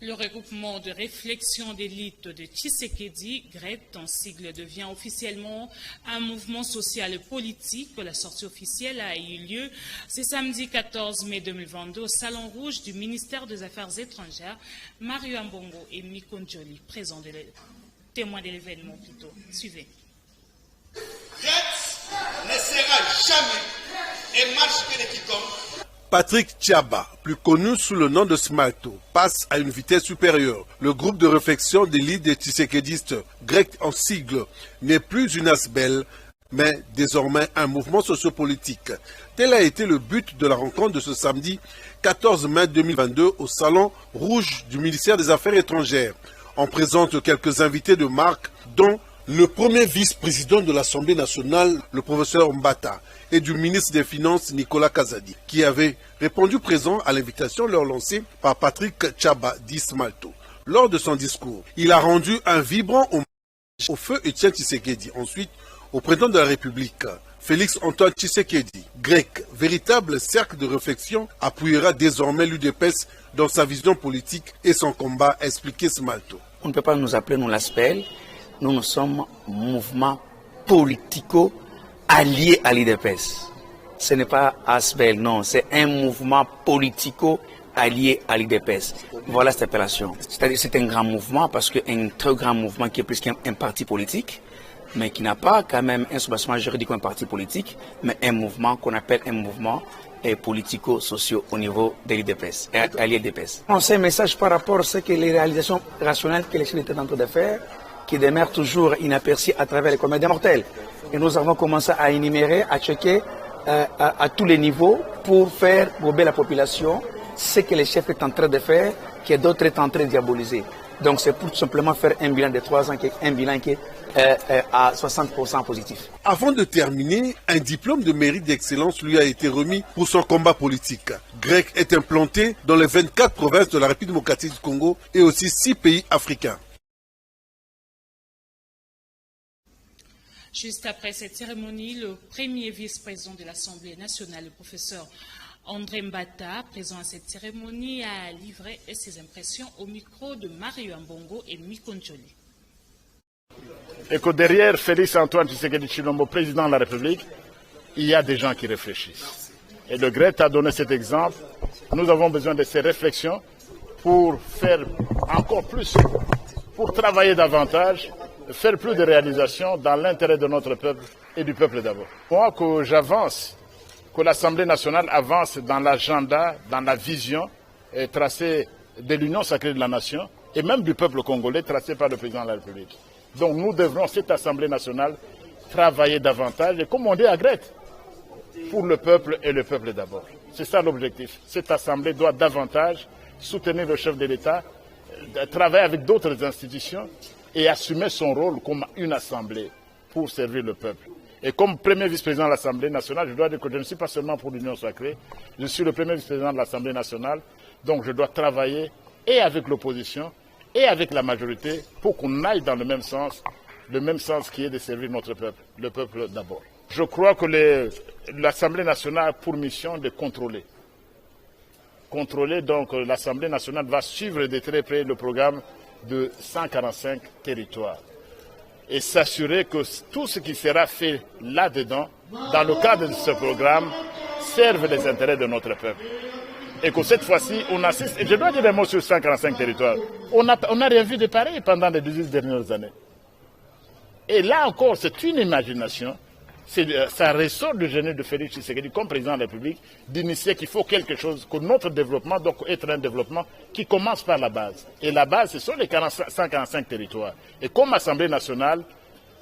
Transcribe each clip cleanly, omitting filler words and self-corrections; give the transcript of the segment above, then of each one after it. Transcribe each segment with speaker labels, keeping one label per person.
Speaker 1: Le regroupement de réflexion d'élite de Tshisekedi, GRET, en sigle, devient officiellement un mouvement social et politique. La sortie officielle a eu lieu ce samedi 14 mai 2022 au Salon Rouge du ministère des Affaires étrangères. Mario Ambongo et Miko Njoli, témoins de l'événement plutôt. Suivez.
Speaker 2: GRET ne sera jamais et marche que de quiconque.
Speaker 3: Patrick Tchaba, plus connu sous le nom de Smalto, passe à une vitesse supérieure. Le groupe de réflexion d'élite des Tshisekedistes, GRET en sigle, n'est plus une asbelle, mais désormais un mouvement sociopolitique. Tel a été le but de la rencontre de ce samedi 14 mai 2022 au Salon Rouge du ministère des Affaires étrangères. On présente quelques invités de marque, dont le premier vice-président de l'Assemblée nationale, le professeur Mbata, et du ministre des Finances, Nicolas Kazadi, qui avait répondu présent à l'invitation leur lancée par Patrick Tchaba d'Ismalto. Lors de son discours, il a rendu un vibrant hommage au feu Étienne Tshisekedi, ensuite au président de la République, Félix Antoine Tshisekedi. GRET, véritable cercle de réflexion, appuiera désormais l'UDPS dans sa vision politique et son combat, expliqué Smalto.
Speaker 4: On ne peut pas nous appeler, nous l'aspect. Nous sommes un mouvement politico allié à l'UDPS. Ce n'est pas ASBEL, non, c'est un mouvement politico allié à l'UDPS. Voilà cette appellation. C'est-à-dire c'est un grand mouvement parce qu'un très grand mouvement qui est plus qu'un parti politique, mais qui n'a pas quand même un soubassement juridique comme un parti politique, mais un mouvement qu'on appelle un mouvement politico-socio au niveau de l'UDPS, à l'UDPS. On sait un message par rapport à ce que les réalisations rationnelles que les Chinois étaient en train de faire, qui demeure toujours inaperçu à travers les communs des mortels. Et nous avons commencé à énumérer, à checker à tous les niveaux pour faire gober la population ce que les chefs est en train de faire, que d'autres est en train de diaboliser. Donc c'est pour tout simplement faire un bilan de 3 ans, un bilan qui est à 60% positif.
Speaker 3: Avant de terminer, un diplôme de mérite d'excellence lui a été remis pour son combat politique. GRET est implanté dans les 24 provinces de la République démocratique du Congo et aussi 6 pays africains.
Speaker 1: Juste après cette cérémonie, le premier vice-président de l'Assemblée nationale, le professeur André Mbata, présent à cette cérémonie, a livré ses impressions au micro de Mario Ambongo et Miko Njoli.
Speaker 5: Et que derrière Félix Antoine Tshisekedi Tshilombo, président de la République, il y a des gens qui réfléchissent. Et le GRET a donné cet exemple. Nous avons besoin de ces réflexions pour faire encore plus, pour travailler davantage, faire plus de réalisations dans l'intérêt de notre peuple et du peuple d'abord. Moi, que j'avance, que l'Assemblée nationale avance dans l'agenda, dans la vision tracée de l'Union sacrée de la nation et même du peuple congolais tracée par le président de la République. Donc nous devrons, cette Assemblée nationale, travailler davantage et comme on dit à GRET, pour le peuple et le peuple d'abord. C'est ça l'objectif. Cette Assemblée doit davantage soutenir le chef de l'État, travailler avec d'autres institutions et assumer son rôle comme une assemblée pour servir le peuple. Et comme premier vice-président de l'Assemblée nationale, je dois dire que je ne suis pas seulement pour l'Union sacrée, je suis le premier vice-président de l'Assemblée nationale, donc je dois travailler et avec l'opposition et avec la majorité pour qu'on aille dans le même sens qui est de servir notre peuple, le peuple d'abord. Je crois que l'Assemblée nationale a pour mission de contrôler. Donc l'Assemblée nationale va suivre de très près le programme de 145 territoires et s'assurer que tout ce qui sera fait là-dedans, dans le cadre de ce programme, serve les intérêts de notre peuple. Et que cette fois-ci, on assiste, et je dois dire des mots sur 145 territoires, on n'a rien vu de pareil pendant les 18 dernières années. Et là encore, c'est une imagination. Ça ressort du génie de Félix Tshisekedi comme président de la République d'initier qu'il faut quelque chose, que notre développement doit être un développement qui commence par la base. Et la base, ce sont les 145 territoires. Et comme Assemblée nationale,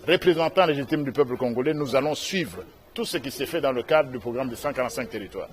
Speaker 5: représentant légitime du peuple congolais, nous allons suivre tout ce qui s'est fait dans le cadre du programme des 145 territoires.